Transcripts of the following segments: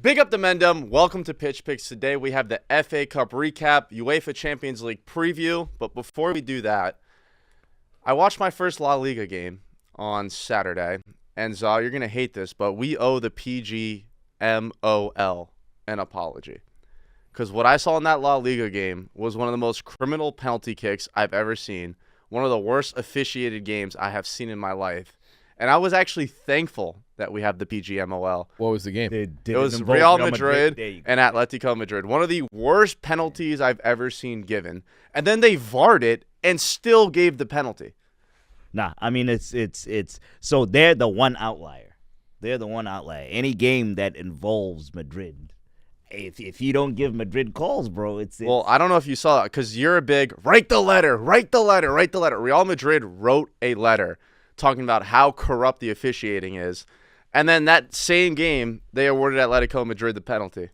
Big up the Mandem. Welcome to Pitch Picks. Today we have the FA Cup recap, UEFA Champions League preview. But before we do that, I watched my first La Liga game on Saturday. And Za, you're going to hate this, but we owe the PGMOL an apology. Because what I saw in that La Liga game was one of the most criminal penalty kicks I've ever seen. One of the worst officiated games I have seen in my life. And I was actually thankful that we have the PGMOL. What was the game? It was Real Madrid and Atletico Madrid. One of the worst penalties I've ever seen given. And then they VAR'd it and still gave the penalty. Nah, I mean, it's so they're the one outlier. They're the one outlier. Any game that involves Madrid, if you don't give Madrid calls, bro, it's Well, I don't know if you saw that because you're a big, write the letter. Real Madrid wrote a letter talking about how corrupt the officiating is. And then that same game, they awarded Atletico Madrid the penalty.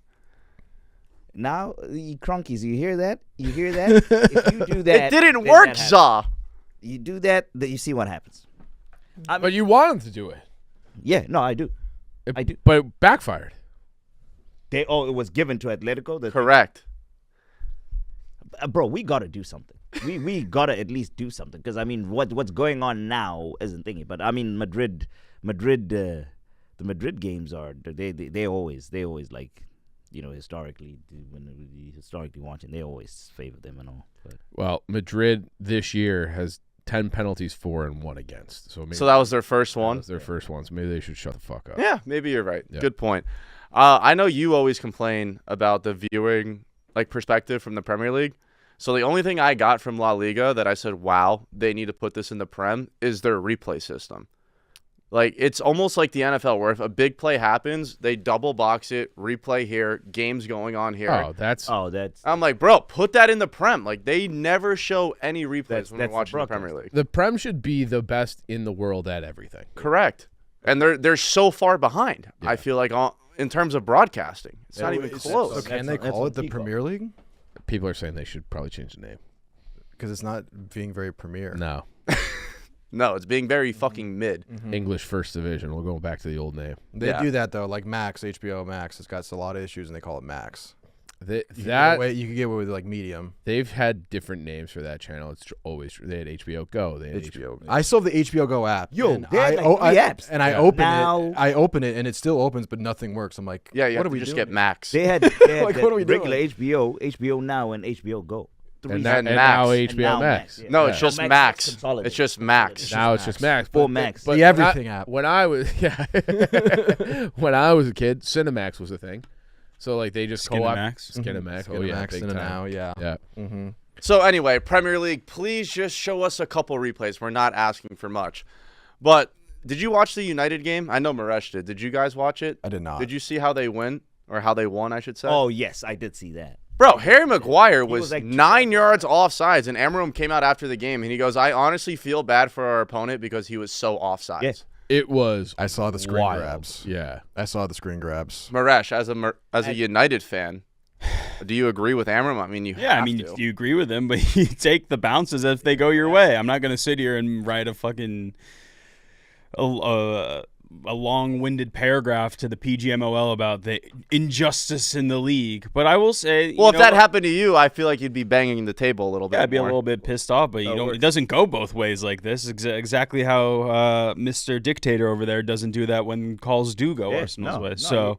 Now, you crunkies, you hear that? You hear that? If you do that, it didn't work, Za. You do that, you see what happens. But you want them to do it. Yeah, no, I do. I do. But it backfired. It was given to Atletico. Correct. Bro, we got to do something. We got to at least do something. Because, I mean, what's going on now isn't thinking. But, I mean, Madrid, the Madrid games are, they always like, you know, historically watching, they always favor them and all. But. Well, Madrid this year has 10 penalties for and 1 against. So that was their first one? That was their first one. So maybe they should shut the fuck up. Yeah, maybe you're right. Yeah. Good point. I know you always complain about the viewing perspective from the Premier League. So the only thing I got from La Liga that I said, wow, they need to put this in the Prem is their replay system. Like, it's almost like the NFL where if a big play happens, they double box it, replay here, games going on here. Oh, that's. I'm like, bro, put that in the Prem. Like, they never show any replays when we're watching the Premier League. The Prem should be the best in the world at everything. Correct. And they're so far behind, yeah. I feel like, in terms of broadcasting. It's not even close. So can they call it the Premier League? People are saying they should probably change the name. Because it's not being very premier. No. No, it's being very fucking mid. Mm-hmm. English First Division. We'll go back to the old name. They do that, though. Like Max, HBO Max, it's got a lot of issues, and they call it Max. You could get away with, like, Medium. They've had different names for that channel. It's always true. They had HBO Go. They had HBO. I still have the HBO Go app. They had apps. And I open it, and it still opens, but nothing works. I'm like, yeah, what do we just get Max? They had like, what are we regular doing? HBO Now, and HBO Go. And now HBO Max. Yeah. No, it's just Max. It's just Max. Now it's just Max. For Max. But the everything app. When I was when I was a kid, Cinemax was a thing. So like they just Skinemax. Skinemax. Oh yeah, big time. Now, yeah. Mm-hmm. So anyway, Premier League, please just show us a couple replays. We're not asking for much. But did you watch the United game? I know Miresh did. Did you guys watch it? I did not. Did you see how they win? Or how they won, I should say? Oh, yes, I did see that. Bro, Harry Maguire was like 9 yards offsides, and Amarim came out after the game, and he goes, I honestly feel bad for our opponent because he was so offsides. Yes. It was I saw the screen wild. grabs. Yeah. I saw the screen grabs. Miresh, as a United fan, do you agree with Amarim? I mean, you agree with him, but you take the bounces if they go your way. I'm not going to sit here and write a fucking a long-winded paragraph to the PGMOL about the injustice in the league. But I will say, well, if that happened to you, I feel like you'd be banging the table a little bit. Yeah, I'd be more. a little bit pissed off, but it doesn't go both ways like this. Exactly how Mr. Dictator over there doesn't do that when calls do go Arsenal's way.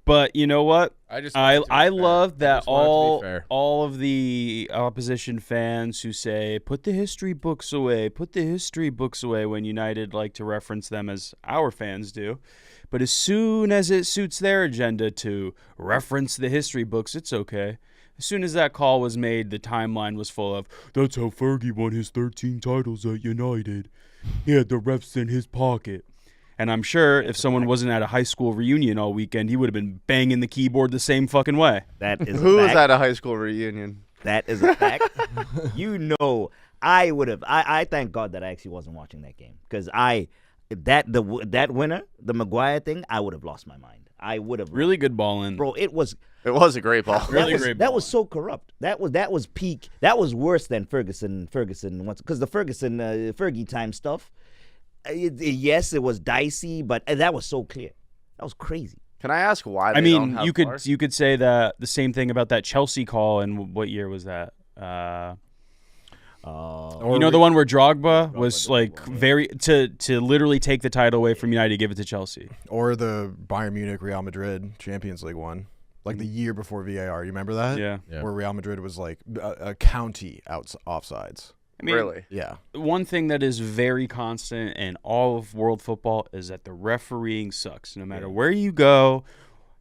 But you know what? I love that all of the opposition fans who say, put the history books away when United like to reference them as our fans do. But as soon as it suits their agenda to reference the history books, it's okay. As soon as that call was made, the timeline was full of, that's how Fergie won his 13 titles at United. He had the refs in his pocket. And I'm sure if someone wasn't at a high school reunion all weekend, he would have been banging the keyboard the same fucking way. That is Who a was fact. at a high school reunion? That is a fact. I would have. I thank God that I actually wasn't watching that game because that winner, the Maguire thing, I would have lost my mind. I would have really good ball in, bro. It was a great ball. That was so corrupt. That was peak. That was worse than Ferguson once because the Fergie time stuff. Yes, it was dicey, but that was so clear. That was crazy. Can I ask why? I they don't mean, have you VAR? could say that the same thing about that Chelsea call. And what year was that? You know, the one where Drogba was like very to literally take the title away from United, give it to Chelsea. Or the Bayern Munich Real Madrid Champions League one, like the year before VAR. You remember that? Yeah. Where Real Madrid was like a county offsides. I mean, Really? Yeah. one thing that is very constant in all of world football is that the refereeing sucks. No matter where you go,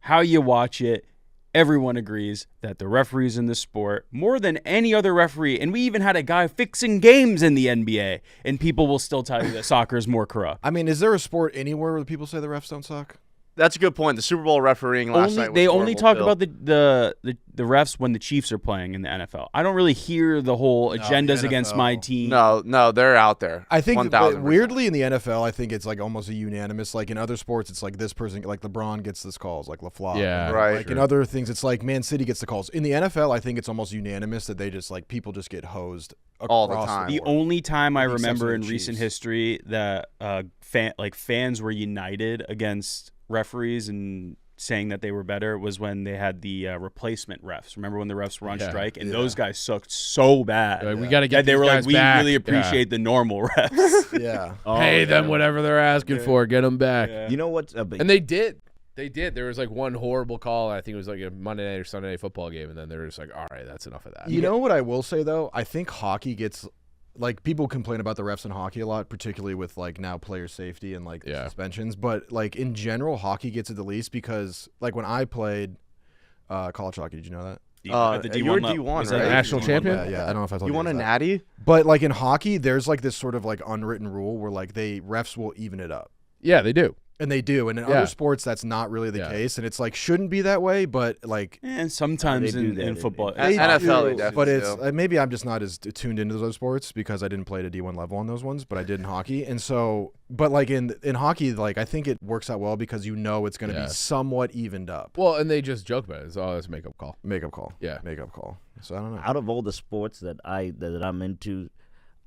how you watch it, everyone agrees that the referees in this sport, more than any other referee, and we even had a guy fixing games in the NBA, and people will still tell you that soccer is more corrupt. I mean, is there a sport anywhere where people say the refs don't suck? That's a good point. The Super Bowl refereeing last night was They only horrible, talk too. about the refs when the Chiefs are playing in the NFL. I don't really hear the whole agendas against my NFL. team. No, they're out there. I think 1,000%. weirdly in the NFL, I think it's like almost a unanimous. Like in other sports, it's like this person, like LeBron gets this calls, like LaFleur. Yeah, Right. Like in other things, it's like Man City gets the calls. In the NFL, I think it's almost unanimous that they just like people just get hosed All the across time. The board. only time I With the exception remember of in the recent Chiefs. history that fans were united against referees and saying that they were better was when they had the replacement refs. Remember when the refs were on strike and those guys sucked so bad. Like, we got to get that they these were guys like, we back. really appreciate the normal refs. Yeah. Pay them whatever they're asking for. Get them back. Yeah. You know what's a big And they did. They did. There was like one horrible call. I think it was like a Monday night or Sunday night football game, and then they were just like, "All right, that's enough of that." You know what I will say though? I think hockey gets like people complain about the refs in hockey a lot, particularly with like now player safety and like suspensions. But like in general, hockey gets it the least because like when I played college hockey, did you know that? You're D1, was right? that National champion? Yeah. I don't know if I told You you. won a guys that. natty? But like in hockey, there's like this sort of like unwritten rule where like refs will even it up. Yeah, they do. And they do. And in Yeah. other sports, that's not really the case. And it's like, shouldn't be that way, but like. And sometimes They do that in in- football. They NFL, they do, definitely but it's do. maybe I'm just not as tuned into those sports because I didn't play at a D1 level on those ones, but I did in hockey. And so, but like in hockey, like I think it works out well because you know it's going to be somewhat evened up. Well, and they just joke about it. It's all this makeup call. Makeup call. Yeah. Makeup call. So I don't know. out of all the sports that I'm into,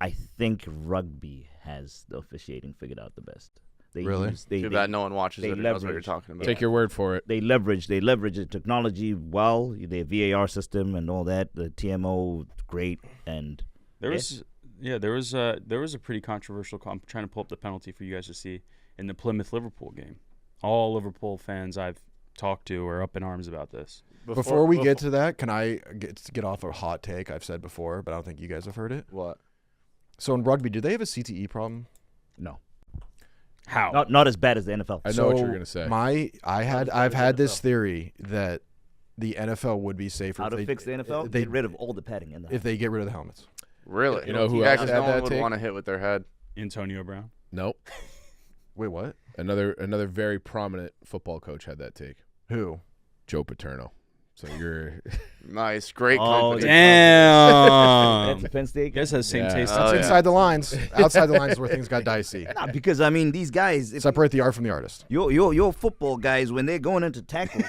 I think rugby has the officiating figured out the best. They Really? Too bad no one watches they it or knows what you're leverage- talking about. Take your word for it. They leverage the technology well, their VAR system and all that. The TMO great, and There was a pretty controversial call. I'm trying to pull up the penalty for you guys to see in the Plymouth Liverpool game. All Liverpool fans I've talked to are up in arms about this. Before we get to that, can I get off a hot take I've said before, but I don't think you guys have heard it? What? So in rugby, do they have a CTE problem? no, How? not as bad as the NFL. I know what you're gonna say. I've had this theory that the NFL would be safer How if to they fix the NFL? they- Get rid of all the padding in the if they get rid of the helmets. Really? You know who Yeah, else because had no that one would take? want to hit with their head. Antonio Brown. Nope. Wait, what? Another very prominent football coach had that take. Who? Joe Paterno. So you're Nice. Great Oh, company. Damn. That's Penn State. You guys have the same Yeah. taste. Oh, That's yeah. inside the lines. Outside the lines is where things got dicey. Nah, because I mean, these guys, if Separate the art from the artist. your football guys, when they're going into tackle,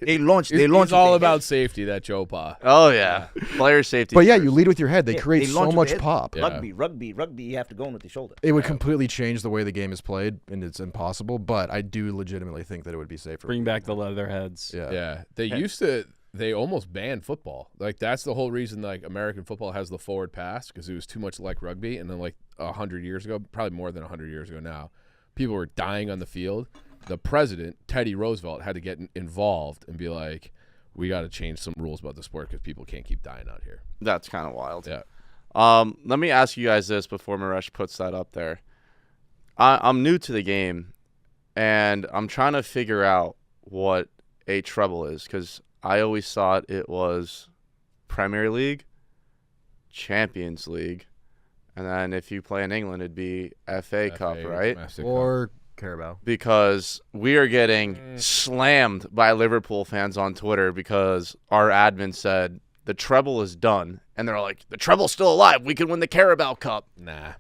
they launch. He's with all their about head. safety. That Joe Pa. Oh, yeah. Player safety. But yeah, first. you lead with your head. They Yeah, create they so launch with much their head. pop. Yeah. Rugby. You have to go in with your shoulder. It would completely change the way the game is played, and it's impossible. But I do legitimately think that it would be safer. Bring back the leather heads. Yeah. Yeah. They almost banned football. Like that's the whole reason like American football has the forward pass because it was too much like rugby. And then like 100 years ago, probably more than 100 years ago now, people were dying on the field. The president, Teddy Roosevelt, had to get involved and be like, we got to change some rules about the sport because people can't keep dying out here. That's kind of wild. Yeah. Let me ask you guys this before Miresh puts that up there. I'm new to the game, and I'm trying to figure out what a treble is because I always thought it was Premier League, Champions League, and then if you play in England, it'd be FA Cup, right? Domestic Cup. Or Carabao. Because we are getting slammed by Liverpool fans on Twitter because our admin said the treble is done, and they're like, the treble's still alive. We can win the Carabao Cup. Nah.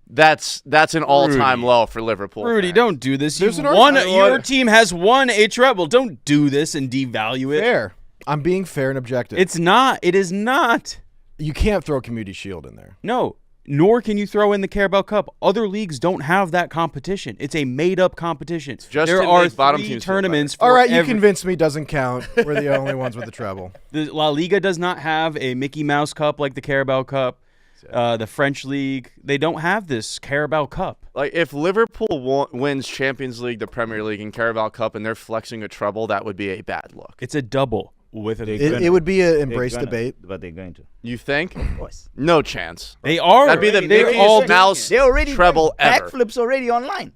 That's an all-time Rudy. low for Liverpool. Rudy, fans. don't do this. There's You an won. argument- Your team has won a treble. Don't do this and devalue it. Fair. I'm being fair and objective. It's not. It is not. You can't throw Community Shield in there. No. nor can you throw in the Carabao Cup. Other leagues don't have that competition. It's a made-up competition. There are bottom 3 tournaments. All right, you convinced me. Doesn't count. We're the only ones with the treble. The La Liga does not have a Mickey Mouse Cup like the Carabao Cup. The French league, they don't have this Carabao Cup. Like, if Liverpool wins Champions League, the Premier League, and Carabao Cup, and they're flexing a treble, that would be a bad look. It's a double with an. It would be an embrace debate, but they're going to. You think? Of course. No chance. They are. That'd be the Mickey Mouse They're already treble ever. Backflips already online.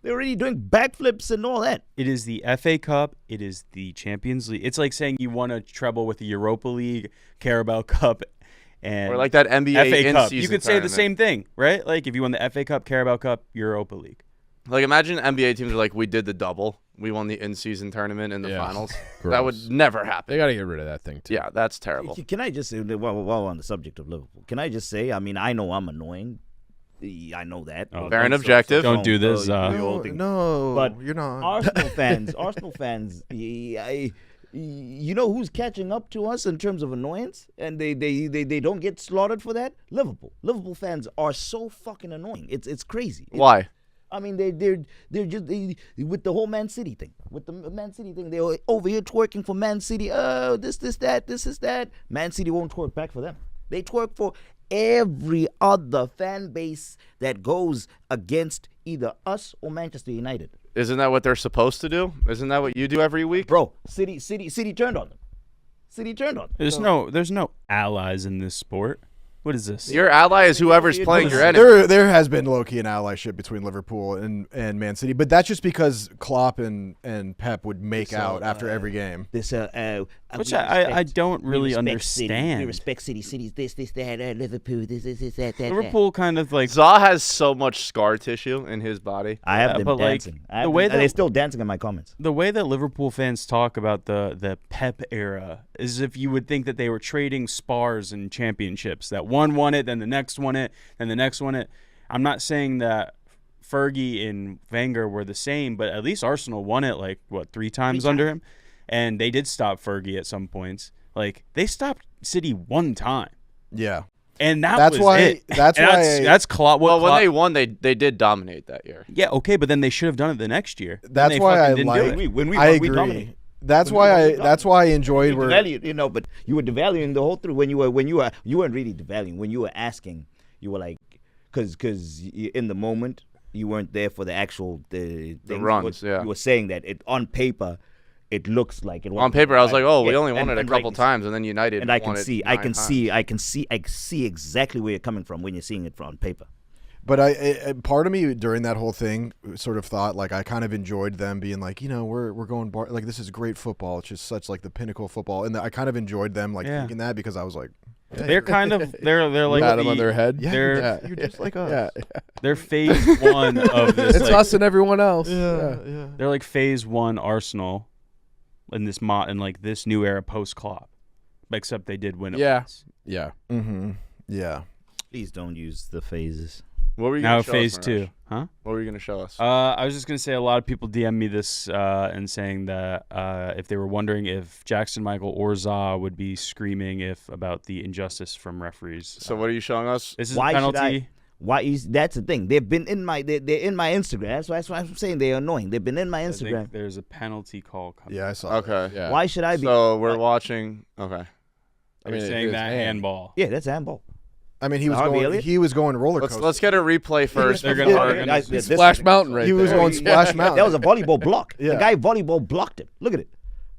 They're already doing backflips and all that. It is the FA Cup. It is the Champions League. It's like saying you won a treble with the Europa League, Carabao Cup, and or like that NBA FA Cup. in-season You could say the same thing, right? Like if you won the FA Cup, Carabao Cup, Europa League. Like imagine NBA teams are like, we did the double. We won the in-season tournament in the finals. That would never happen. They got to get rid of that thing too. Yeah, that's terrible. Can I just say, while on the subject of Liverpool, can I just say, I mean, I know I'm annoying. I know that. Fair and objective. Don't do this. No, but you're not. Arsenal fans, you know who's catching up to us in terms of annoyance, and they don't get slaughtered for that? Liverpool fans are so fucking annoying. It's crazy. Why? I mean, they're just with the whole Man City thing. With the Man City thing, they're over here twerking for Man City. Oh, this is that. Man City won't twerk back for them. They twerk for every other fan base that goes against either us or Manchester United. Isn't that what they're supposed to do? Isn't that what you do every week? Bro, City turned on them. City turned on them. There's no allies in this sport. What is this? Your ally is whoever's playing your enemy. There has been low-key an allyship between Liverpool and Man City, but that's just because Klopp and Pep would make out after every game. Which I don't really understand. We respect City. City's this, that, Liverpool, this, that. Liverpool kind of like... Zaha has so much scar tissue in his body. I have them dancing. They're still dancing in my comments. The way that Liverpool fans talk about the Pep era is if you would think that they were trading spars and championships, that one won it, then the next won it, then the next won it. I'm not saying that Fergie and Wenger were the same, but at least Arsenal won it like, 3 times under him? And they did stop Fergie at some points. Like, they stopped City 1 time. Yeah. And that's why it. That's Klopp. Well, when they won, they did dominate that year. Yeah, okay, but then they should have done it the next year. That's why I like. I agree. That's why I enjoyed where but you were devaluing the whole thing when you weren't really devaluing when you were asking. You were like, because in the moment you weren't there for the actual the runs. You were saying that on paper. It looks like it. On paper, I was like, "Oh, we only won it a couple times, and then United." And I can see exactly where you're coming from when you're seeing it on paper. But part of me during that whole thing sort of thought like I kind of enjoyed them being like, we're going like this is great football. It's just such like the pinnacle of football, and I kind of enjoyed them like thinking that because I was like, they're kind of they're like pat them on their head. You're just like us. They're phase 1 of this. It's us and everyone else. Yeah. They're like phase 1 Arsenal. In this this new era post Klopp, except they did win it. Yeah, once. yeah, yeah. Please don't use the phases. What were you now gonna show phase us, 2, huh? What were you gonna show us? I was just gonna say a lot of people DM me this and saying that if they were wondering if Jackson Michael or Zaha would be screaming about the injustice from referees. So what are you showing us? This is a penalty. That's the thing. They've been in my. They're in my Instagram. That's why I'm saying they're annoying. They've been in my Instagram. I think there's a penalty call coming. Yeah, I saw. Okay. Yeah. Why should I be? So we're watching. Okay. You're saying that handball. Yeah, that's handball. I mean, he was going roller coaster. Let's get a replay first. They're gonna Splash Mountain right He was going Splash Mountain. That was a volleyball block. Yeah. The guy volleyball blocked him. Look at it.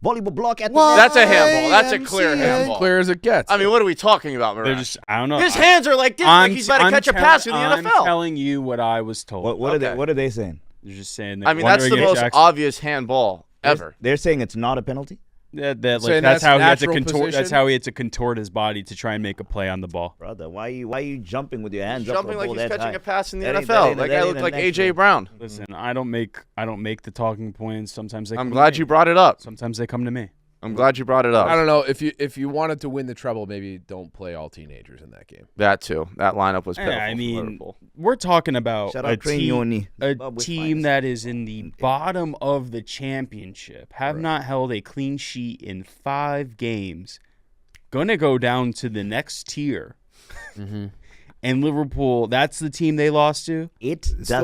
Volleyball block at the. That's a handball. That's a clear handball. Clear as it gets. I mean, what are we talking about, Miresh? I don't know. His hands are like this, like he's about to catch a pass in the NFL. I'm telling you what I was told. What are they saying? They're just saying. I mean, that's the most obvious handball ever. They're saying it's not a penalty. That's how he had to contort. That's how he had to contort his body to try and make a play on the ball. Brother, why are you jumping with your hands up? Jumping like he's catching a pass in the That NFL. ain't- That that guy ain't looked a like next AJ one. Brown. Listen, I don't make the talking points. Sometimes I'm glad you brought it up. Sometimes they come to me. I'm glad you brought it up. I don't know if you wanted to win the treble, maybe don't play all teenagers in that game. That too. That lineup was pitiful. I mean, for Liverpool. we're talking about Shout a out team finest. that is in the bottom of the championship, have not held a clean sheet in 5 games, gonna go down to the next tier, and Liverpool, that's the team they lost to.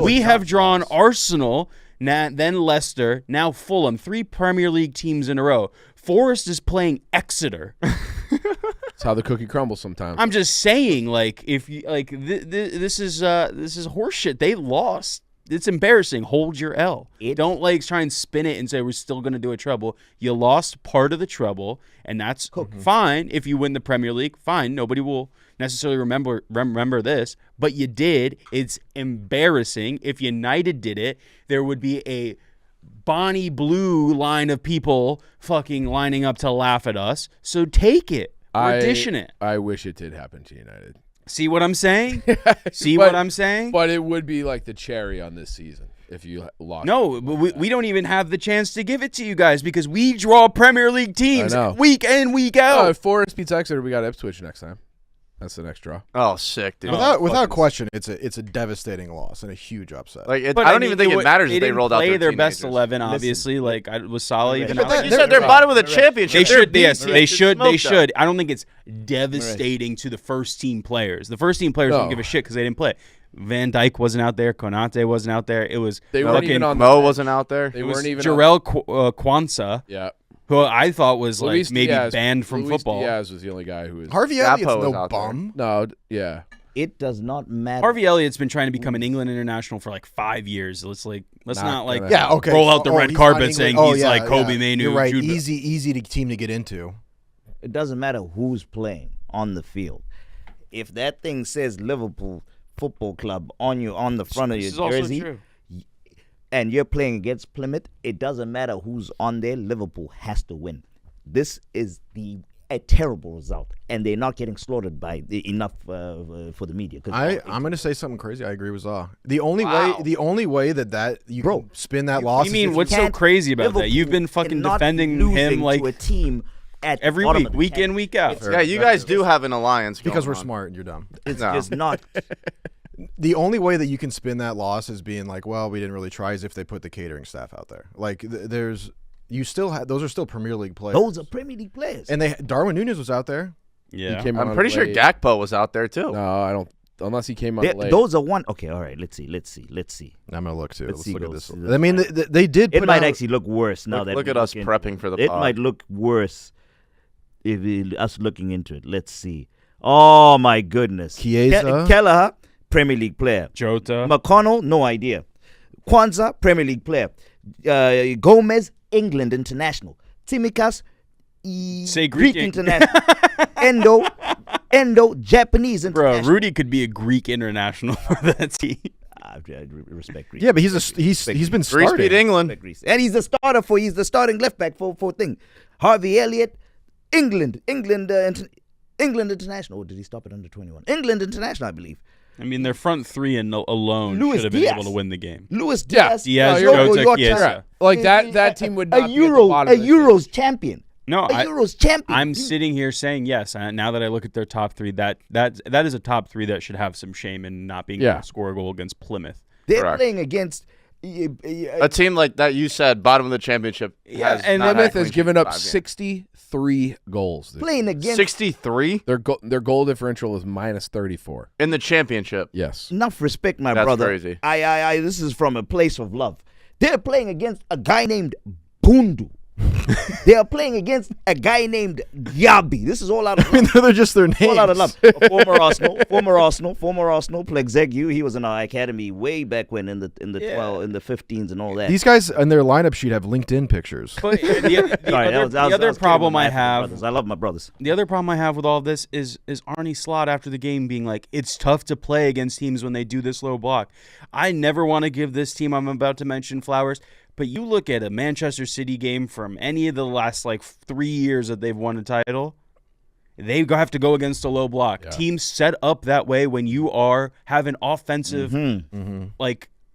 We have drawn Arsenal, then Leicester, now Fulham, 3 Premier League teams in a row. Forest is playing Exeter. That's how the cookie crumbles sometimes. I'm just saying, like, if you like, this is horseshit. They lost. It's embarrassing. Hold your L. Don't like try and spin it and say we're still going to do a treble. You lost part of the treble, and that's fine. If you win the Premier League, fine. Nobody will necessarily remember this, but you did. It's embarrassing. If United did it, there would be a Bonnie Blue line of people fucking lining up to laugh at us. So take it. Audition it. I wish it did happen to United. See what I'm saying? What I'm saying? But it would be like the cherry on this season if you lost. No, but we don't even have the chance to give it to you guys because we draw Premier League teams week in, week out. If Forest beats Exeter, we got Ipswich next time. That's the next draw. Oh, sick, dude. Without question, it's a devastating loss and a huge upset. Like, I don't even think it matters if they rolled out their best 11. Obviously, like was Salah even. You said they're bottom of the championship. They should. I don't think it's devastating to the first team players. The first team players don't give a shit because they didn't play. Van Dijk wasn't out there. Konate wasn't out there. It was Mo wasn't out there. It was Jarrell Kwanzaa. Yeah. Who I thought was Luis maybe Diaz, banned from football. Luis Diaz was the only guy who was. Harvey Elliott's no bum. No, yeah. It does not matter. Harvey Elliott's been trying to become an England international for like 5 years. Let's not roll out the red carpet saying he's like Kobe Mainoo. You're right. Jude. Easy team to get into. It doesn't matter who's playing on the field. If that thing says Liverpool Football Club on the front of your jersey, and you're playing against Plymouth, it doesn't matter who's on there. Liverpool has to win. This is a terrible result, and they're not getting slaughtered by enough for the media. I'm going to say something crazy. I agree with Zaw. The only way that you can spin that loss. You mean what's so crazy about Liverpool that? You've been fucking defending him like to a team at every week in, week out. Yeah, you guys do have an alliance because we're on. smart and you're dumb. It's just not. The only way that you can spin that loss is being like, well, we didn't really try, as if they put the catering staff out there. Like those are still Premier League players. Those are Premier League players. And Darwin Núñez was out there. Yeah, I'm pretty sure Gakpo was out there too. No, I don't. Unless he came out late. Those are one. Okay, all right. Let's see. I'm gonna look too. Let's look at this. I mean, they did. It might actually look worse now that look at us prepping for the. It might look worse if us looking into it. Let's see. Oh my goodness. Chiesa, Kelleher, Premier League player. Jota. McConnell, no idea. Kwanzaa, Premier League player. Gomez, England international. Tsimikas, Greek international. Endo, Japanese international. Bro, Rudy could be a Greek international for that team. I respect Greece. Yeah, but he's been starting. Greece beat England. And he's the starting left back for thing. Harvey Elliott, England international. Or did he stop at under 21? England international, I believe. I mean, their front three alone should have been able to win the game. Luis Diaz, Jota, Chiesa. Like that team would not be at the bottom of the Euros champion. No, Euros champion. I'm sitting here saying yes. Now that I look at their top three, that is a top three that should have some shame in not being able to score a goal against Plymouth. They're playing against a team like that. You said bottom of the championship. And Plymouth has given up 63 goals. Playing against 63. Their goal differential is -34 in the championship. Yes. Enough respect, my That's brother. Crazy. This is from a place of love. They're playing against a guy named Bundu. They are playing against a guy named Yabi. This is all out of love. They're just their names. All out of love. Former Arsenal, Plexegu. He was in our academy way back when in the 15s and all that. These guys on their lineup sheet have LinkedIn pictures. But the other problem I have, I love my brothers. The other problem I have with all this is Arne Slot after the game being like, it's tough to play against teams when they do this low block. I never want to give this team I'm about to mention flowers. But you look at a Manchester City game from any of the last 3 years that they've won a title, they have to go against a low block. Yeah. Teams set up that way when you have an offensive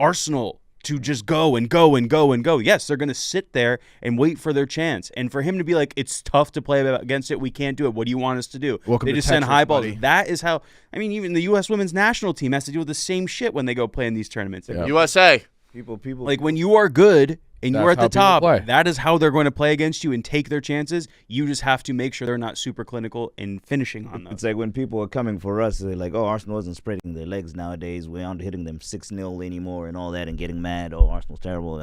arsenal to just go and go and go and go. Yes, they're going to sit there and wait for their chance. And for him to be like, it's tough to play against it. We can't do it. What do you want us to do? Welcome they to just Texas, send high balls. buddy. That is how, even the U.S. women's national team has to deal with the same shit when they go play in these tournaments. Yeah. USA. People. Like when you are good and you're at the top, that is how they're going to play against you and take their chances. You just have to make sure they're not super clinical in finishing on them. It's like when people are coming for us, they're like, oh, Arsenal isn't spreading their legs nowadays. We aren't hitting them 6-0 anymore and all that and getting mad. Oh, Arsenal's terrible.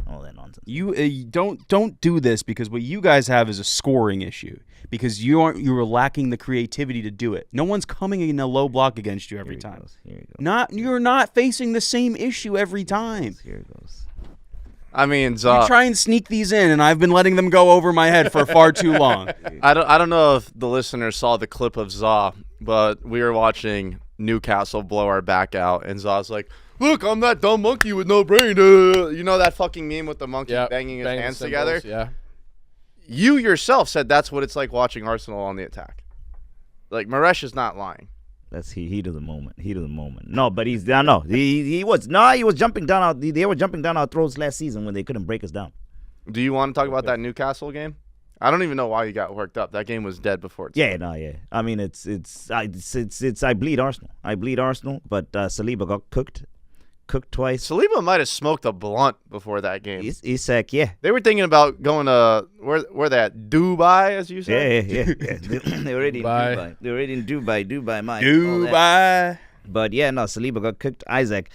All that nonsense. You don't do this, because what you guys have is a scoring issue, because you were lacking the creativity to do it. No one's coming in a low block against you every time. You're not facing the same issue every time. Here it goes. I mean, you try and sneak these in, and I've been letting them go over my head for far too long. I don't know if the listeners saw the clip of Zaw, but we were watching Newcastle blow our back out, and Zaw's like, "Look, I'm that dumb monkey with no brain." You know that fucking meme with the monkey banging his hands together? Yeah. You yourself said that's what it's like watching Arsenal on the attack. Like, Miresh is not lying. That's heat of the moment. Heat of the moment. No, but he was jumping down our. They were jumping down our throats last season when they couldn't break us down. Do you want to talk about that Newcastle game? I don't even know why you got worked up. That game was dead before. Yeah. I mean, it's I bleed Arsenal. But Saliba got cooked twice. Saliba might have smoked a blunt before that game. Isak, yeah. They were thinking about going to where that Dubai, as you said. Yeah. They were already in Dubai. They were already in Dubai, Mike. Dubai. But yeah, no, Saliba got cooked. Isaac,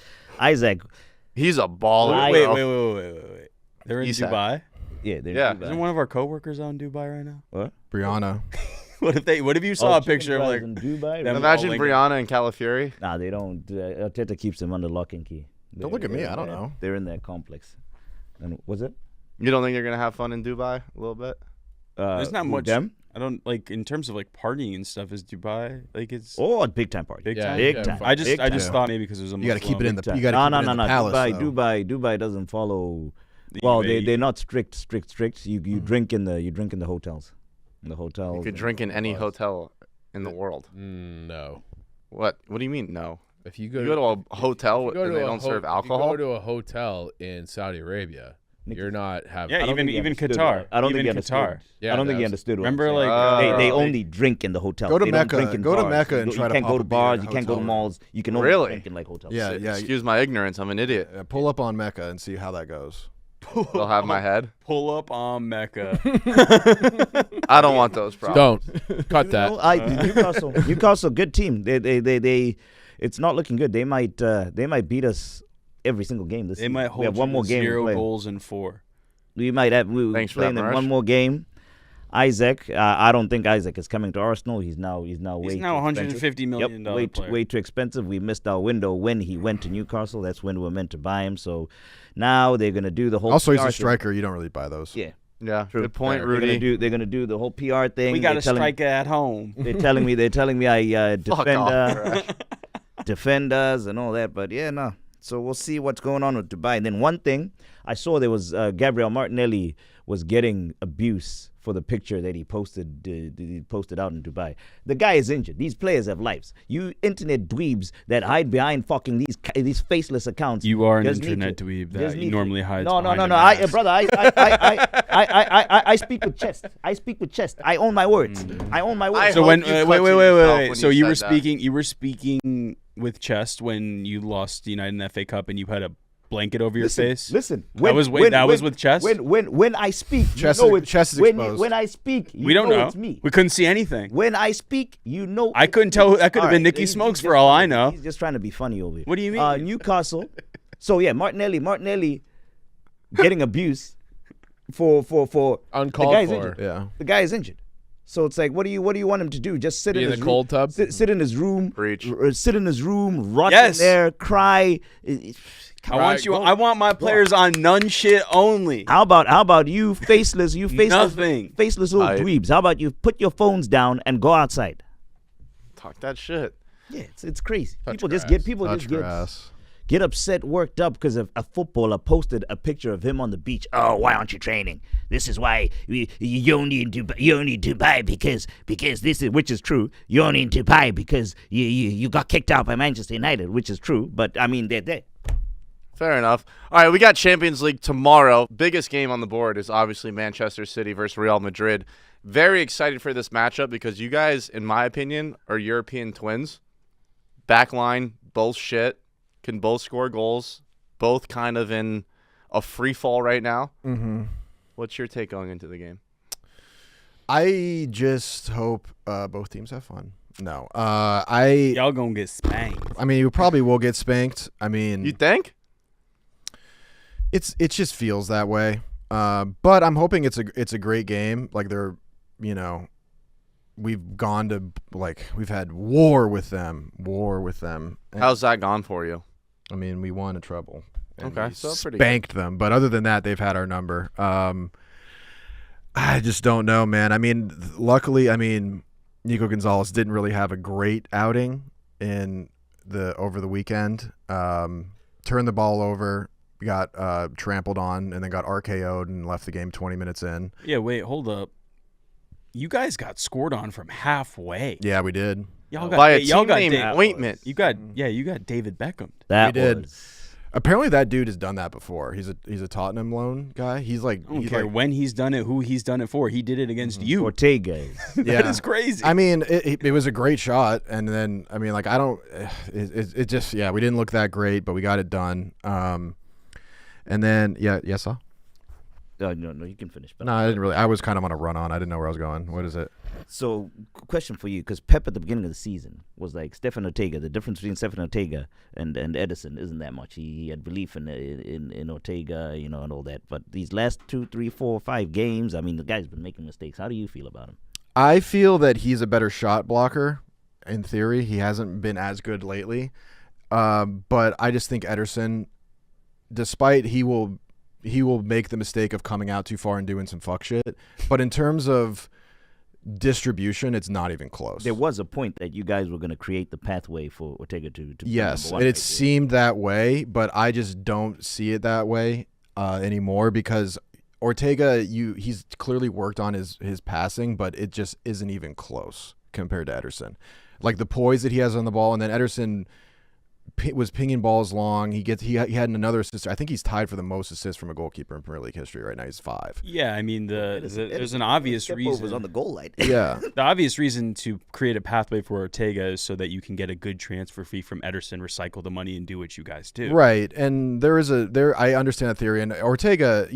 he's a baller. Wait. They're in Isak. Dubai. Yeah, they're in Dubai. Isn't one of our coworkers on Dubai right now? What? Brianna. What if you saw a picture of like in Dubai? them Imagine all Brianna and Calafiori. Nah, they don't. Arteta keeps them under lock and key. Don't look at me. I don't know. They're in that complex. And was it? You don't think you're gonna have fun in Dubai a little bit? There's not much. Them? I don't like in terms of like partying and stuff. Is Dubai like it's a big time party? Big time. I just thought maybe because it was a You got to keep it in the. You No. in the palace, Dubai doesn't follow. Well, they're not strict. You drink in the hotels. In the hotels. You could drink in any hotel in the world. No. What do you mean no? If you go to a hotel and they don't serve alcohol. If you go to a hotel in Saudi Arabia, you're not having. Yeah, even Qatar. I don't think he understood. Yeah, I don't think he understood. Remember, like they only drink in the hotel. Go to they Mecca. Don't drink in go bars. to Mecca and try to. You can't go to bars. You can't go to malls. You can only drink in like hotels. Yeah. Excuse my ignorance. I'm an idiot. Pull up on Mecca and see how that goes. They'll have my head. Pull up on Mecca. I don't want those problems. Don't cut that. Newcastle, good team. They it's not looking good. They might beat us every single game this season. They might hold we have one more game. 0 goals in 4. We might have. Thanks playing for that, them one more game. Isaac, I don't think Isaac is coming to Arsenal. He's now way too $150 million way too expensive. We missed our window when he went to Newcastle. That's when we were meant to buy him. So now they're gonna do the whole. Also, PR he's a striker. You don't really buy those. Yeah. Yeah, true. Good point, Rudy. They're gonna do the whole PR thing. We got a striker at home. They're telling me I defenders and all that. But yeah, no. So we'll see what's going on with Dubai. And then one thing I saw, there was Gabriel Martinelli was getting abuse for the picture that he posted out in Dubai. The guy is injured. These players have lives. You internet dweebs that hide behind fucking these faceless accounts. You are an internet dweeb that normally hides. No. Brother, I speak with chest. I own my words. I own my words. So wait. So you were speaking with chest when you lost the United in the FA Cup and you had a blanket over your face. Listen, that was with chest. When I speak, chest is exposed. When I speak, we don't know. It's me. We couldn't see anything. When I speak, you know. I couldn't tell. That could have been Nicky Smokes for all I know. He's just trying to be funny over here. What do you mean? Newcastle. So yeah, Martinelli getting abuse for uncalled the guy's for. Injured. Yeah, the guy is injured. So it's like, what do you want him to do? Just sit in his cold tub, sit in his room, preach, sit in his room, rot in there, cry. I want my players on none shit only. How about you faceless little dweebs? How about you put your phones down and go outside? Talk that shit. Yeah, it's crazy. People just get upset, worked up because a footballer posted a picture of him on the beach. Oh, why aren't you training? This is why you only in Dubai because this is, which is true. You're only in Dubai because you got kicked out by Manchester United, which is true. But I mean, they're there. Fair enough. All right, we got Champions League tomorrow. Biggest game on the board is obviously Manchester City versus Real Madrid. Very excited for this matchup because you guys, in my opinion, are European twins. Backline, both shit. Can both score goals. Both kind of in a free fall right now. Mm-hmm. What's your take going into the game? I just hope both teams have fun. No, y'all gonna get spanked. I mean, you probably will get spanked. I mean, you think? It just feels that way. But I'm hoping it's a great game. Like we've gone to we've had war with them. And, how's that gone for you? I mean, we won a treble. Okay, so pretty spanked them. But other than that, they've had our number. I just don't know, man. I mean, luckily, Nico Gonzalez didn't really have a great outing over the weekend. Turned the ball over, got trampled on, and then got RKO'd and left the game 20 minutes in. Yeah, wait, hold up. You guys got scored on from halfway. Yeah, we did. Y'all got ointment. You got David Beckham. We did. Apparently, that dude has done that before. He's a Tottenham loan guy. He's like, I don't care when he's done it, who he's done it for. He did it against you. Ortega. That is crazy. I mean, it was a great shot, and then it just we didn't look that great, but we got it done. And then yes, sir. No, you can finish. No, I didn't really. I was kind of on a run on. I didn't know where I was going. What is it? So, question for you, because Pep at the beginning of the season was like Stefan Ortega. The difference between Stefan Ortega and Edison isn't that much. He had belief in Ortega, and all that. But these last 2, 3, 4, 5 games, the guy's been making mistakes. How do you feel about him? I feel that he's a better shot blocker. In theory, he hasn't been as good lately. But I just think Ederson, despite he will make the mistake of coming out too far and doing some fuck shit. But in terms of distribution, it's not even close. There was a point that you guys were going to create the pathway for Ortega to yes, and it seemed that way, but I just don't see it that way anymore because Ortega, he's clearly worked on his passing, but it just isn't even close compared to Ederson. Like the poise that he has on the ball, and then Ederson was pinging balls long. He had another assist. I think he's tied for the most assists from a goalkeeper in Premier League history right now. He's 5. Yeah, there's an obvious reason. Was on the goal line. Yeah, the obvious reason to create a pathway for Ortega is so that you can get a good transfer fee from Ederson, recycle the money, and do what you guys do. Right, and I understand that theory. And Ortega,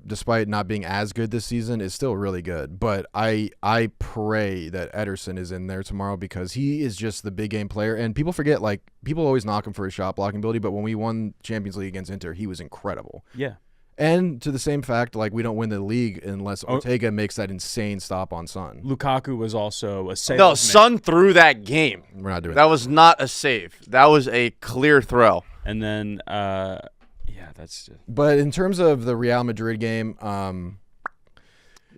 despite not being as good this season, is still really good. But I pray that Ederson is in there tomorrow because he is just the big game player. And people forget, people always knock him for his shot blocking ability, but when we won Champions League against Inter, he was incredible. Yeah. And to the same fact, we don't win the league unless Ortega makes that insane stop on Son. Lukaku was also a save. No, Son threw that game. We're not doing that. That was not a save. That was a clear throw. And then, that's just... But in terms of the Real Madrid game,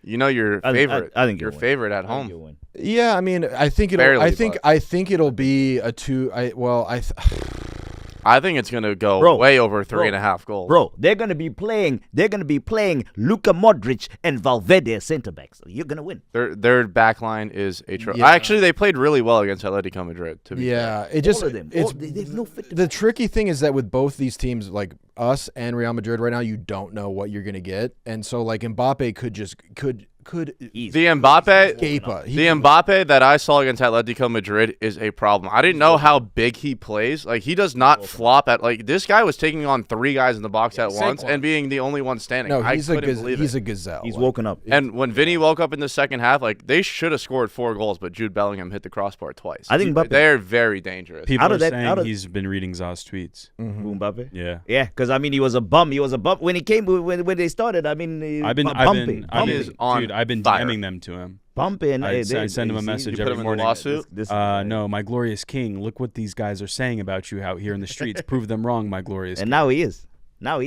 your favorite. I think your favorite at home. Yeah, I think it'll be a 2. I think it's gonna go way over 3.5 goals. Bro, they're gonna be playing Luka Modric and Valverde as center backs. So you're gonna win. Their back line is a Actually, they played really well against Atletico Madrid. To be fair. It just there's no fit. The tricky thing is that with both these teams, like us and Real Madrid right now, you don't know what you're gonna get, and so Mbappe could the Mbappe that I saw against Atletico Madrid is a problem. I didn't know how big he plays. He does not flop at this guy was taking on 3 guys in the box at once and being the only one standing. No, he's a gazelle. He's woken up. And when Vinny woke up in the second half, they should have scored 4 goals, but Jude Bellingham hit the crossbar twice. I think they're very dangerous. People are saying he's been reading Zaz tweets. Mm-hmm. Mbappe? Yeah. Yeah, because he was a bum. He was a bum when he came when they started. I've been DMing them to him. Bumping. I send him a message every morning. Lawsuit? No, my glorious king. Look what these guys are saying about you out here in the streets. Prove them wrong, my glorious. And king. now he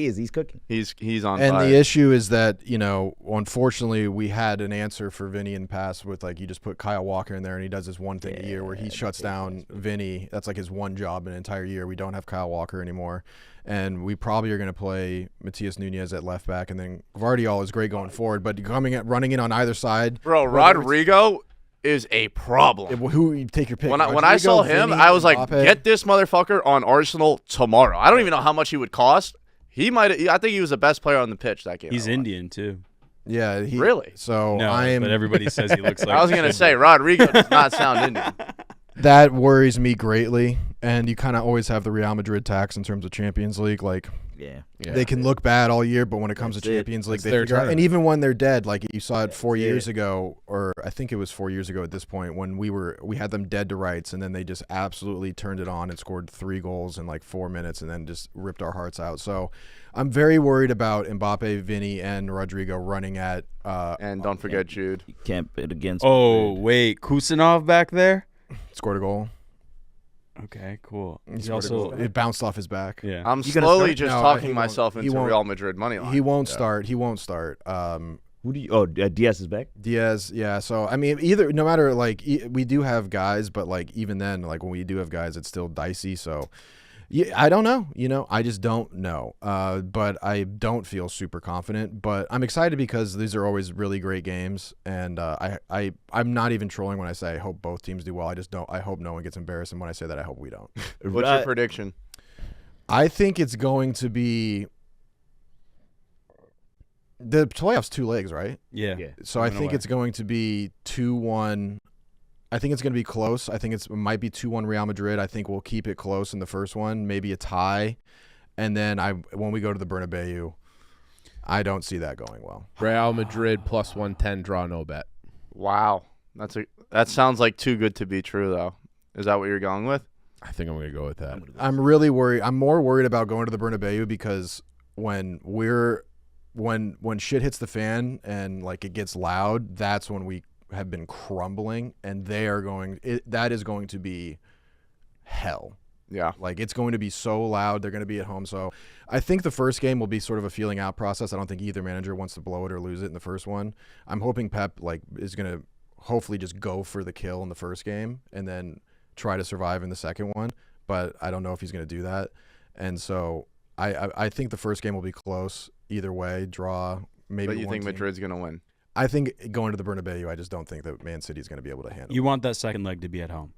is. He's cooking. He's on and fire. The issue is that, unfortunately, we had an answer for Vinny in the past with, you just put Kyle Walker in there and he does this one thing a year where he shuts down Vinny. That's his one job an entire year. We don't have Kyle Walker anymore. And we probably are going to play Matias Nunez at left back. And then Gvardiol is great going forward. But running in on either side. Bro, Rodrigo is a problem. Who you take your pick? When I saw him, Vinny, I was like, get this motherfucker on Arsenal tomorrow. I don't even know how much he would cost. I think he was the best player on the pitch that game. He's Indian too. Yeah, really. So but everybody says he looks like. I was gonna say Rodrigo does not sound Indian. That worries me greatly, and you kind of always have the Real Madrid tax in terms of Champions League. Yeah. They can look bad all year, but when it comes to Champions League, they figure out. And even when they're dead, like you saw it 4 years ago, or I think it was 4 years ago at this point, when we had them dead to rights, and then they just absolutely turned it on and scored 3 goals in like 4 minutes, and then just ripped our hearts out. So I'm very worried about Mbappe, Vinny, and Rodrigo running at. And don't forget Jude. You can't bet against. Oh wait, Kusanov back there Scored a goal. Okay, cool. It bounced off his back. Yeah. I'm slowly just talking myself into Real Madrid money line. He won't start. He won't start. Who do you? Oh, Diaz is back. Diaz, yeah. So I mean, no matter like we do have guys, but like even then, like when we do have guys, it's still dicey. So yeah, I don't know. I just don't know. But I don't feel super confident. But I'm excited because these are always really great games, and I'm not even trolling when I say I hope both teams do well. I just don't. I hope no one gets embarrassed, and when I say that, I hope we don't. What's your prediction? I think it's going to be. The playoffs 2 legs, right? Yeah. So I think it's going to be 2-1. I think it's going to be close. I think it might be 2-1 Real Madrid. I think we'll keep it close in the first one, maybe a tie. And then when we go to the Bernabeu, I don't see that going well. Real Madrid plus 110, draw no bet. Wow. That sounds like too good to be true, though. Is that what you're going with? I think I'm going to go with that. I'm really worried. I'm more worried about going to the Bernabeu because when shit hits the fan and like it gets loud, that's when we have been crumbling, and that is going to be hell. Yeah. Like it's going to be so loud. They're going to be at home. So I think the first game will be sort of a feeling out process. I don't think either manager wants to blow it or lose it in the first one. I'm hoping Pep is going to hopefully just go for the kill in the first game and then try to survive in the second one. But I don't know if he's going to do that. And so I think the first game will be close either way, draw, maybe. But you think Madrid's going to win? I think going to the Bernabeu, I just don't think that Man City is going to be able to handle it. You want that second leg to be at home.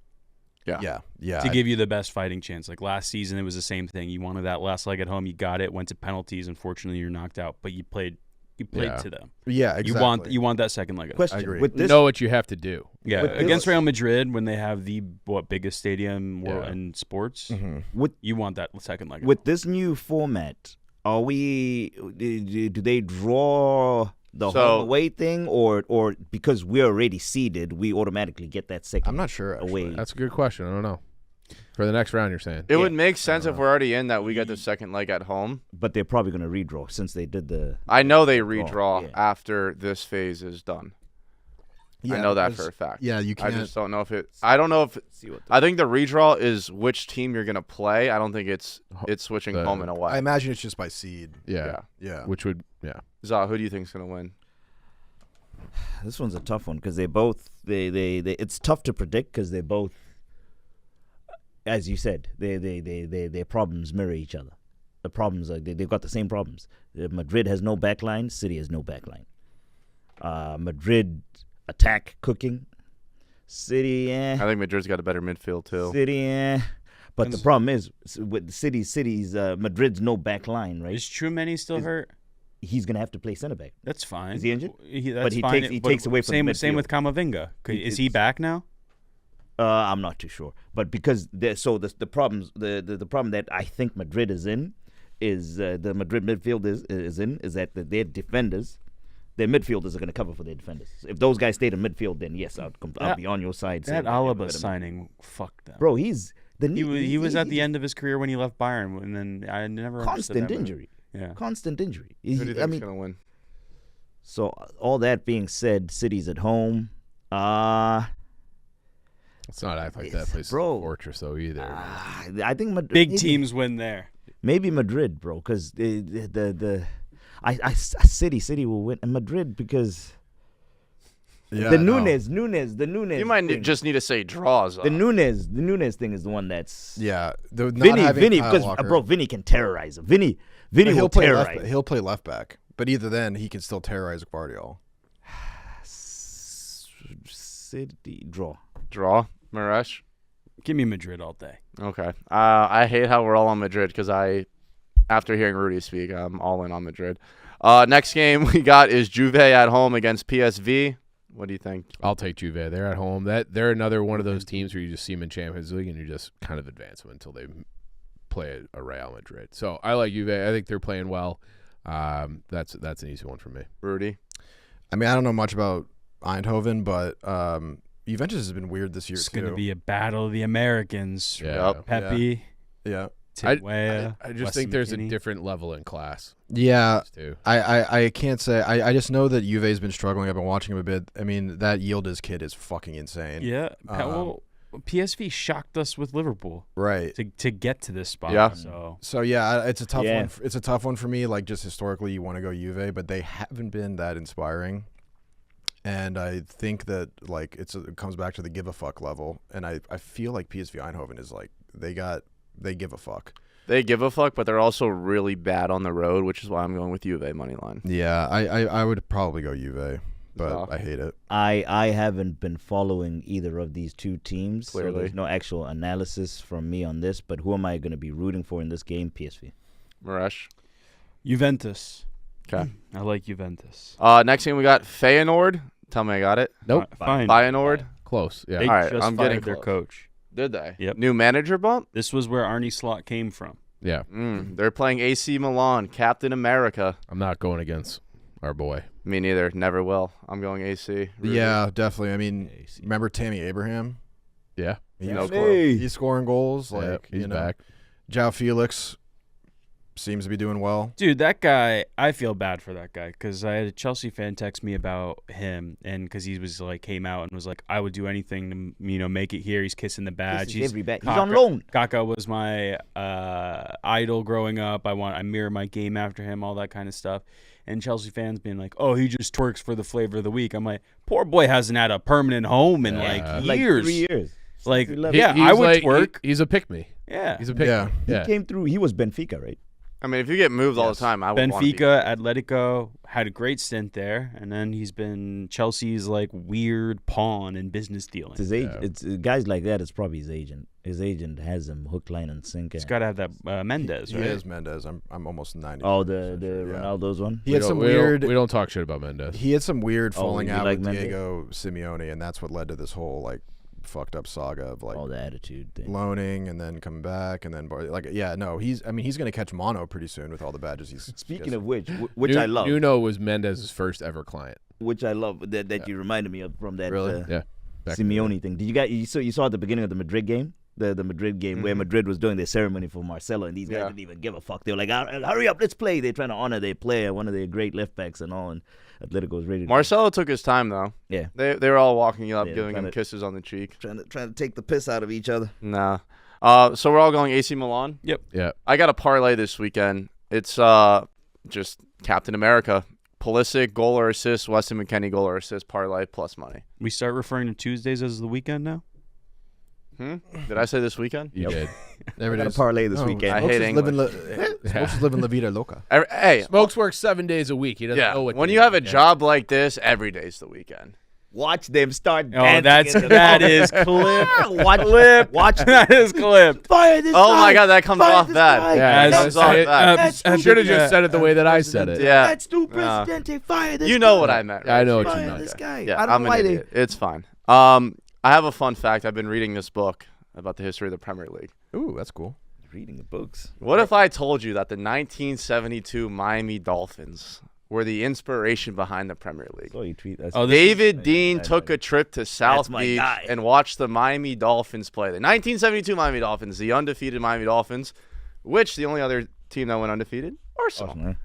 Yeah. To give you the best fighting chance. Like last season, it was the same thing. You wanted that last leg at home. You got it. Went to penalties. Unfortunately, you're knocked out. But you played to them. Yeah, exactly. You want that second leg at home. Question. I agree. With this, know what you have to do. Yeah, against Real Madrid, when they have the biggest stadium in sports, you want that second leg. With this new format, do they draw the home away thing, or because we're already seeded, we automatically get that second? I'm not sure. Away. That's a good question. I don't know. For the next round, you're saying it would make sense if we're already in that we get the second leg at home. But they're probably going to redraw since they did the. I know they redraw after this phase is done. Yeah, I know that for a fact. Yeah, you can't. I just don't know if it. I don't know if. I think the redraw is which team you're gonna play. I don't think it's switching home and away. I imagine it's just by seed. Yeah. Which would Zah, who do you think's gonna win? This one's a tough one because they both they it's tough to predict because they both, as you said, their problems mirror each other. The problems are they've got the same problems. Madrid has no backline. City has no backline. Madrid attack cooking. City, I think Madrid's got a better midfield too. City, but the problem is with City's Madrid's no backline, right? Is Tchouaméni still hurt? He's gonna have to play center back. That's fine. Is he injured? But he takes away from the midfield. Same with Camavinga. Is he back now? I'm not too sure, but because the problem that I think Madrid is in is the Madrid midfield is that their defenders, their midfielders are going to cover for their defenders. If those guys stayed in midfield, then yes, I'll be on your side. That Alaba signing fucked them, bro. He was at the end of his career when he left Bayern, and then I never constant injury. Yeah, constant injury. Who do you think's gonna win? So all that being said, City's at home. It's not act like that place is a fortress though either. I think Madrid, big teams win there. Maybe Madrid, bro, because City will win, and Madrid because the Nunes. You might just need to say draws. The Nunes thing is the one that's Vinny because bro, Vinny can terrorize him. Vinny will terrorize. He'll play left back, but either then he can still terrorize Guardiola. City draw. Miresh? Give me Madrid all day. Okay. I hate how we're all on Madrid because after hearing Rudy speak, I'm all in on Madrid. Next game we got is Juve at home against PSV. What do you think? I'll take Juve. They're at home. They're another one of those teams where you just see them in Champions League and you just kind of advance them until they play a Real Madrid. So I like Juve. I think they're playing well. That's an easy one for me. Rudy? I mean, I don't know much about Eindhoven, but Juventus has been weird this year, It's too. going to be a battle of the Americans. Yeah. Pepe. Yeah. I just think there's a different level in class. Yeah, I can't say. I just know that Juve's been struggling. I've been watching him a bit. I mean, that Yildiz kid is fucking insane. Yeah. Well, PSV shocked us with Liverpool, right? To get to this spot. Yeah. So yeah, it's a tough one. It's a tough one for me. Like, just historically, you want to go Juve, but they haven't been that inspiring. And I think that like it comes back to the give a fuck level. And I feel like PSV Eindhoven is like they give a fuck. They give a fuck, but they're also really bad on the road, which is why I'm going with Juve money line. Yeah, I would probably go Juve, but I hate it. I haven't been following either of these two teams. Clearly. So there's no actual analysis from me on this, but who am I going to be rooting for in this game? PSV. Miresh? Juventus. Okay. I like Juventus. Next game we got Feyenoord. Tell me I got it. Nope. Fine. Feyenoord. Close. Yeah. They All right, just I'm fired getting their close. coach. Did they? Yep. New manager bump? This was where Arne Slot came from. Yeah. They're playing AC Milan, Captain America. I'm not going against our boy. Me neither. Never will. I'm going AC. Rudy? Yeah, definitely. I mean, remember Tammy Abraham? Yeah. He's scoring goals. Like he's back. João Felix seems to be doing well. Dude, that guy, I feel bad for that guy because I had a Chelsea fan text me about him, and because he was like, came out and was like, I would do anything to, make it here. He's kissing the badge. He's on loan. Kaka was my idol growing up. I mirror my game after him, all that kind of stuff. And Chelsea fans being like, oh, he just twerks for the flavor of the week. I'm like, poor boy hasn't had a permanent home in Like years. 3 years. Like, He's I would twerk. He's a pick-me. Yeah. He's a pick-me. Yeah. He came through. He was Benfica, right? I mean, if you get moved all the time, I would want to be. Benfica, Atletico, had a great stint there, and then he's been Chelsea's like weird pawn in business dealings. It's his agent. It's guys like that. It's probably his agent. His agent has him hook, line, and sinker. He's got to have that Mendes, He right? is Mendes. I'm almost 90. Oh, the Ronaldo's one. He had some weird. We don't talk shit about Mendes. He had some weird falling you out like with Mendes? Diego Simeone, and that's what led to this whole like fucked up saga of like The attitude thing. loaning and then coming back and then he's gonna catch mono pretty soon with all the badges he's. Speaking of which I love, Nuno was Mendes' first ever client. which I love that you reminded me of from that Really? Yeah. Back in Simeone thing. Did you guys you saw at the beginning of the Madrid game? The Madrid game where Madrid was doing their ceremony for Marcelo, and these guys didn't even give a fuck. They were like, hurry up, let's play. They're trying to honor their player, one of their great left backs and all, and Atletico was ready to Marcelo took his time, though. Yeah. They were all walking up, Yeah, giving him trying to- kisses on the cheek. trying to take the piss out of each other. Nah. So we're all going AC Milan? Yep. Yeah. I got a parlay this weekend. It's just Captain America. Pulisic, goal or assist, Weston McKennie, goal or assist, parlay, plus money. We start referring to Tuesdays as the weekend now? Did I say this weekend? You did. There it Got a is. parlay this weekend. I hate English. Smokes is living la vida loca. Hey, Smokes works 7 days a week. He doesn't know what. when day you have a it is. job like this, every day's the weekend. Watch them start Oh, dancing. that is clipped. Watch That is clipped. fire this Oh my guy. God, that comes Fire off this bad. guy. Yeah, That comes off bad. I should have just said it the way that I said it. Yeah. That's too Presidente. Fire this You know guy. what I meant. Yeah, I know what you Fire meant. this guy. Yeah, I don't I'm know an why they. idiot. It's fine. I have a fun fact. I've been reading this book about the history of the Premier League. Ooh, that's cool. Reading the books. What if I told you that the 1972 Miami Dolphins were the inspiration behind the Premier League? Oh, you tweet. Oh, this- David Dean took a trip to South my Beach guy. and watched the Miami Dolphins play. The 1972 Miami Dolphins, the undefeated Miami Dolphins, which the only other team that went undefeated, Arsenal.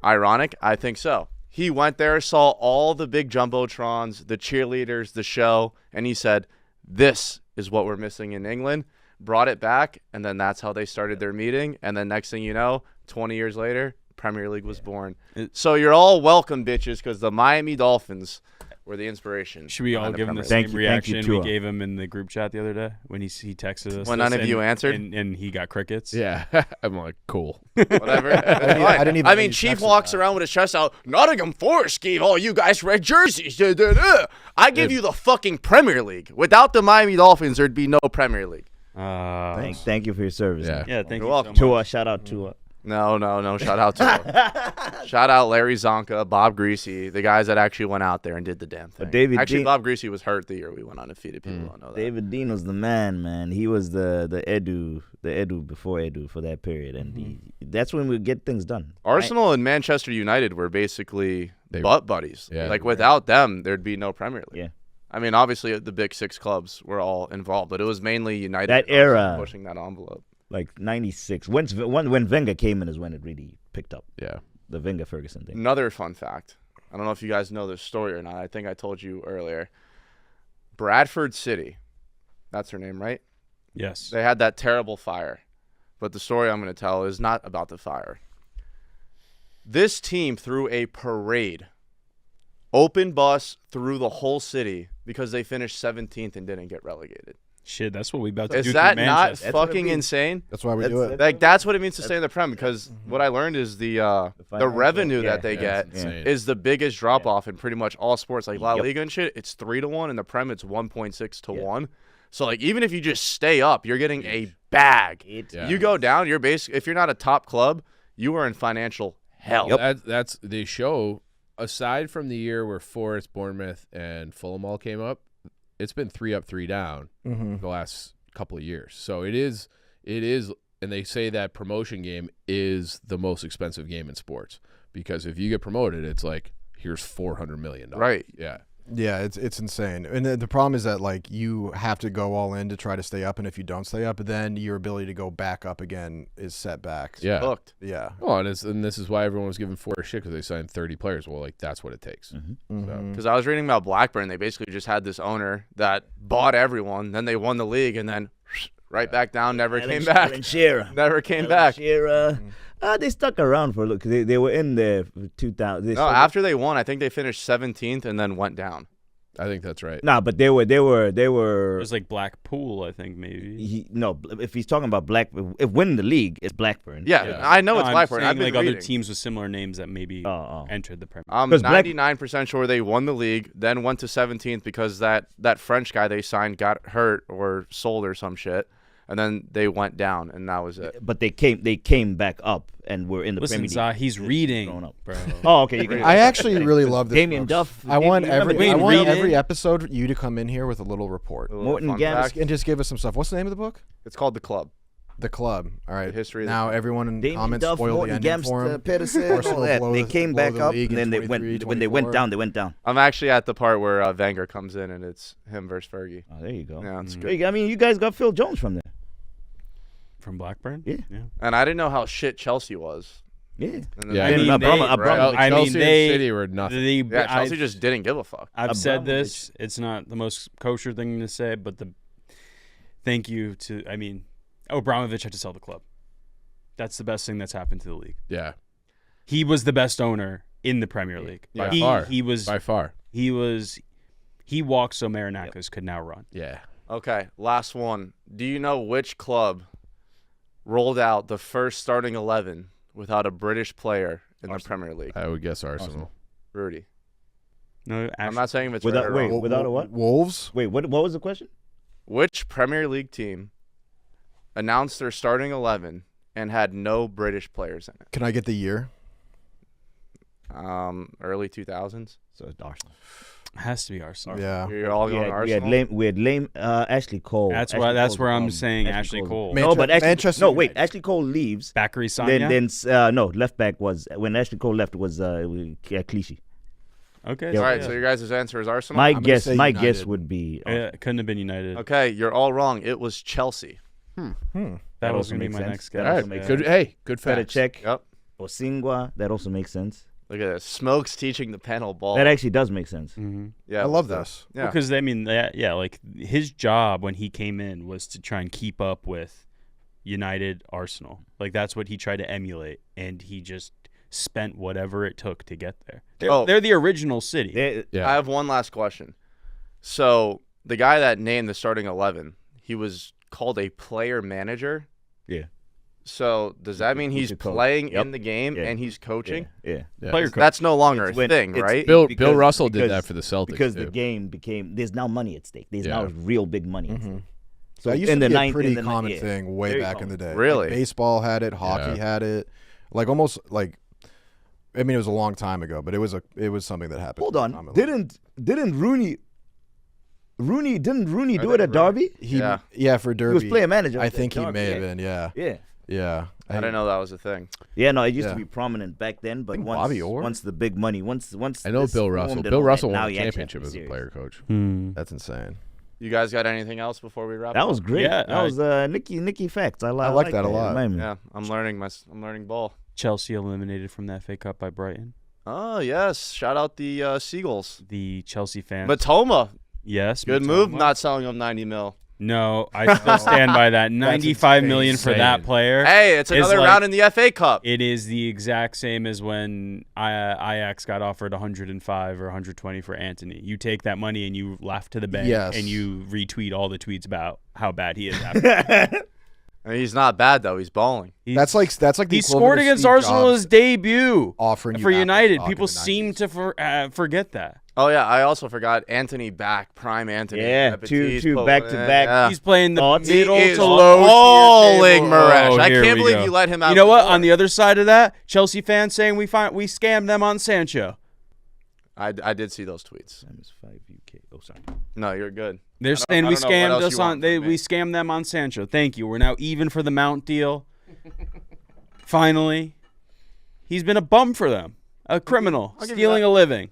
Ironic? I think so. He went there, saw all the big jumbotrons, the cheerleaders, the show, and he said, this is what we're missing in England. Brought it back, and then that's how they started their meeting. And then next thing you know, 20 years later, Premier League was born. So you're all welcome, bitches, because the Miami Dolphins were the inspiration. Should we all behind give him the Premier same Thank you, reaction we Tua. gave him in the group chat the other day when he texted us? When this none of you answered? and he got crickets. Yeah. I'm like, cool. League? Whatever. I didn't even I know mean, you Chief texted walks that. around with his chest out. Nottingham Forest gave all you guys red jerseys. I give you the fucking Premier League. Without the Miami Dolphins, there'd be no Premier League. Thank you for your service. Yeah. man. Yeah, thank You're you welcome. so much. Tua, shout out Tua. No. Shout out to him. Shout out Larry Zonka, Bob Greasy, the guys that actually went out there and did the damn thing. But Bob Greasy was hurt the year we went undefeated. People don't know that. David Dean was the man. He was the Edu before Edu for that period, and that's when we get things done. Arsenal and Manchester United were basically butt buddies. Yeah, like without them, there'd be no Premier League. Yeah. I mean, obviously the big 6 clubs were all involved, but it was mainly United that era pushing that envelope. Like 96. When Wenger came in is when it really picked up. Yeah. The Wenger-Ferguson thing. Another fun fact. I don't know if you guys know this story or not. I think I told you earlier. Bradford City. That's her name, right? Yes. They had that terrible fire. But the story I'm going to tell is not about the fire. This team threw a parade. Open bus through the whole city because they finished 17th and didn't get relegated. Shit, that's what we about to do. Is that not Manchester. fucking insane? That's why we do it. Like that's what it means to stay in the Prem, because what I learned is the revenue that they get is the biggest drop off in pretty much all sports, like La Liga and shit. It's 3-1, and the Prem it's 1.6 to 1. So like even if you just stay up, you're getting a bag. You go down, you're basically, if you're not a top club, you are in financial hell. That's the show. Aside from the year where Forest, Bournemouth, and Fulham all came up, it's been 3 up, 3 down the last couple of years. So it is, and they say that promotion game is the most expensive game in sports, because if you get promoted, it's like, here's $400 million. Right. Yeah. Yeah, it's insane. And the problem is that, like, you have to go all in to try to stay up, and if you don't stay up, then your ability to go back up again is set back. Yeah. Hooked. Yeah. Well, and this is why everyone was giving Forest shit, because they signed 30 players. Well, like, that's what it takes. Because I was reading about Blackburn, they basically just had this owner that bought everyone, then they won the league, and then right back down, never came back. Never came back. They stuck around for a look. They were in the 2000. No, after they won, I think they finished 17th and then went down. I think that's right. No, but they were. It was like Blackpool, I think maybe. If he's talking about if winning the league, it's Blackburn. Yeah. I know it's Blackburn. I've been like reading. other teams with similar names that maybe entered the Premier. I'm 99% sure they won the league, then went to 17th because that French guy they signed got hurt or sold or some shit. And then they went down, and that was it. But they came back up and were in the Premier League. He's reading, bro. Oh, okay. I actually really love this. Damien book. Duff. I want every episode you to come in here with a little report. Morton Gams. And just give us some stuff. What's the name of the book? It's called The Club. The Club. All right. The history. Now everyone in Damien comments Duff, spoil Morton the ending Gams, for him. Pedersen, all that. They came back up, and then when they went down, they went down. I'm actually at the part where Wenger comes in, and it's him versus Fergie. Oh, there you go. Yeah, it's good. I mean, you guys got Phil Jones from there. From Blackburn? Yeah. And I didn't know how shit Chelsea was. Yeah. Chelsea and City were nothing. Chelsea just didn't give a fuck. I've said this. It's not the most kosher thing to say, but thank you to, Abramovich had to sell the club. That's the best thing that's happened to the league. Yeah. He was the best owner in the Premier League. By far. By far. He walked so Marinakis could now run. Yeah. Okay, last one. Do you know which club rolled out the first starting 11 without a British player in the Premier League? I would guess Arsenal. Rudy. No, I'm not saying if it's without, right or wrong. without a what? Wolves? Wait, what was the question? Which Premier League team announced their starting 11 and had no British players in it? Can I get the year? Early 2000s. So it's Arsenal. It has to be Arsenal. Yeah. You're all going Arsenal? We had lame Ashley Cole. That's where I'm saying Ashley Cole. No, but Ashley Cole leaves. Bakary Sagna? Then left back was, when Ashley Clichy. Okay. All right, so your guys' answer is Arsenal? My guess would be it couldn't have been United. Okay, you're all wrong. It was Chelsea. That was going to be my next guess. All right. Good facts. Check. Yep. Osingwa, that also makes sense. Look at this. Smokes teaching the panel ball. That actually does make sense. Mm-hmm. Yeah, I love this. Yeah. Because, like his job when he came in was to try and keep up with United, Arsenal. Like, that's what he tried to emulate, and he just spent whatever it took to get there. They're the original city. I have one last question. So, the guy that named the starting 11, he was called a player manager? Yeah. So does that mean he's playing in the game and he's coaching? Yeah. Player coach. That's no longer a thing, right? Bill Russell did that for the Celtics because too. the game became. There's now money at stake. There's now real big money. Mm-hmm. So that used to be a pretty common thing way back in the day. Really, like baseball had it, hockey had it. Like almost like, I mean, it was a long time ago, but it was something that happened. Hold on, didn't Rooney do it at Derby? Yeah, for Derby. He was player manager. I think he may have been. Yeah. Yeah. I didn't know that was a thing. Yeah, no, it used to be prominent back then, but once the big money, once I know Bill Russell. Bill Russell won a championship as a player coach. That's insane. You guys got anything else before we wrap? That was great. Yeah, that was Nicky facts. I like that a lot. Yeah, I'm learning ball. Chelsea eliminated from the FA Cup by Brighton. Oh yes, shout out the Seagulls. The Chelsea fans. Matoma. Yes. Good move, not selling him 90 mil. No, I still stand by that. 95 million for that player. Hey, it's another round in the FA Cup. It is the exact same as when Ajax got offered 105 or 120 for Anthony. You take that money and you laugh to the bank and you retweet all the tweets about how bad he is after that. I mean, he's not bad though. He's balling. That's like the he scored against Arsenal his debut offering for United. People seem to forget that. Oh yeah, I also forgot Anthony back, prime Anthony. Yeah, two back to back. Yeah. He's playing the middle he to low. Balling Miresh. I can't believe you let him out. You know what? On the other side of that, Chelsea fans saying we scammed them on Sancho. I did see those tweets. -5 UK. Oh, sorry. No, you're good. They're saying we scammed us on. We scammed them on Sancho. Thank you. We're now even for the Mount deal. Finally, he's been a bum for them, a criminal, stealing a living.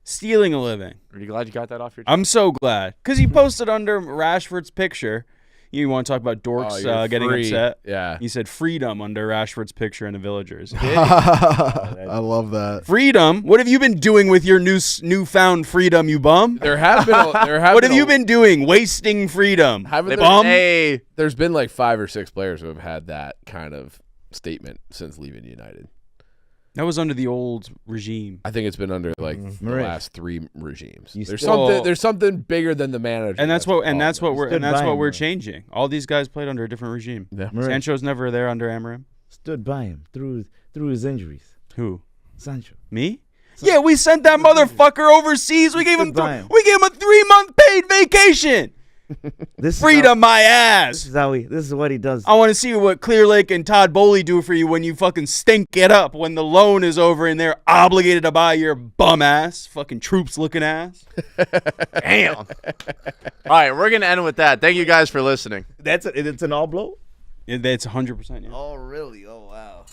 Stealing a living. Are you glad you got that off your chest? I'm so glad. Because he posted under Rashford's picture. You want to talk about dorks getting upset? Yeah. He said freedom under Rashford's picture in the Villagers. I love that. Freedom? What have you been doing with your newfound freedom, you bum? There have been. What have you been doing? Wasting freedom. Bum? There's been like 5 or 6 players who have had that kind of statement since leaving United. That was under the old regime. I think it's been under like the last 3 regimes. There's something bigger than the manager. And that's what we're changing. All these guys played under a different regime. Yeah. Sancho's never there under Amorim. Stood by him through his injuries. Who? Sancho. Me? Yeah, we sent that motherfucker overseas. We gave him a 3-month paid vacation. Freedom, my ass. This is what he does. I want to see what Clear Lake and Todd Bowley do for you when you fucking stink it up when the loan is over and they're obligated to buy your bum ass, fucking troops looking ass. Damn. All right, we're gonna end with that. Thank you guys for listening. It's an all blow. It's 100%. Yeah. Oh really? Oh wow.